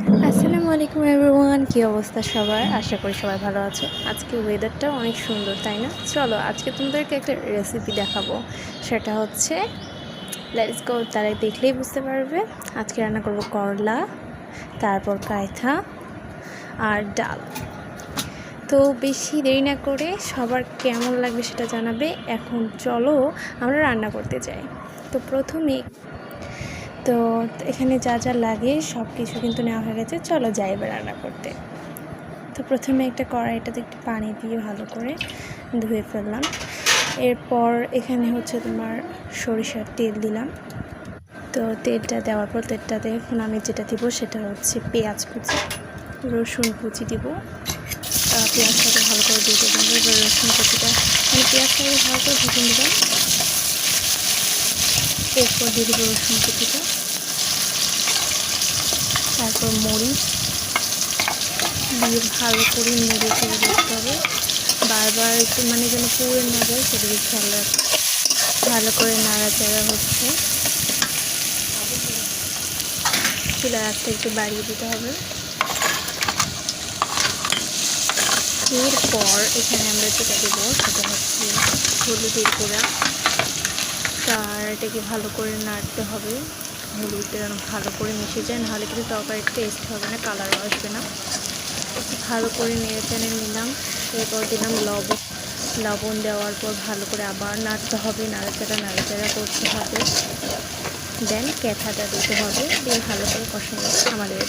আসসালামু আলাইকুম এভরিওয়ান, কী অবস্থা সবার? আশা করি সবাই ভালো আছে। আজকে ওয়েদারটা অনেক সুন্দর, তাই না? চলো আজকে তোমাদেরকে একটা রেসিপি দেখাবো। সেটা হচ্ছে লেটস গো, তারা দেখলেই বুঝতে পারবে। আজকে রান্না করব করলা, তারপর কায়থা আর ডাল। তো বেশি দেরি না করে সবার কেমন লাগবে সেটা জানাবে। এখন চলো আমরা রান্না করতে যাই। তো প্রথমে এখানে যা যা লাগে সব কিছু কিন্তু নেওয়া হয়ে গেছে। চলো যাই এবার রান্না করতে। তো প্রথমে একটা কড়াইটাতে একটু পানি দিয়ে ভালো করে ধুয়ে ফেললাম। এরপর এখানে হচ্ছে তোমার সরিষার তেল দিলাম। তো তেলটা দেওয়ার পর তেলটাতে এখন আমি যেটা দিব সেটা হচ্ছে পেঁয়াজ কুচি, রসুন কুচি দিব। পেঁয়াজটাকে ভালো করে দিয়ে দেবেন। এবার রসুন কুচিটা মানে পেঁয়াজটাকে ভালো করে ভেজে নেবেন। এরপর দিয়ে দেবো রসুন কুচিটা, তারপর মরিচ দিয়ে ভালো করে নেড়ে চেড়ে দিতে হবে। বারবার একটু মানে যেন পুড়ে না যায় সেদিকে খেয়াল রাখতে। ভালো করে নাড়াচাড়া হচ্ছে। চুলার আঁচটা একটু বাড়িয়ে দিতে হবে। এরপর এখানে আমরা যেটা দেবো সেটা হচ্ছে হলুদের গুঁড়া। তার এটাকে ভালো করে নাড়তে হবে। হলুদটা যেন ভালো করে মিশে যায়, নাহলে কিন্তু তরকারির টেস্ট হবে না, কালারও আসবে না। একটু ভালো করে নেড়ে চেড়ে নিলাম। এরপর দিলাম লবণ দেওয়ার পর ভালো করে আবার নাড়তে হবে, নাড়াচাড়া করতে হবে। দেন ক্যাথাটা দিতে হবে, দিয়ে ভালো করে কষানো আমাদের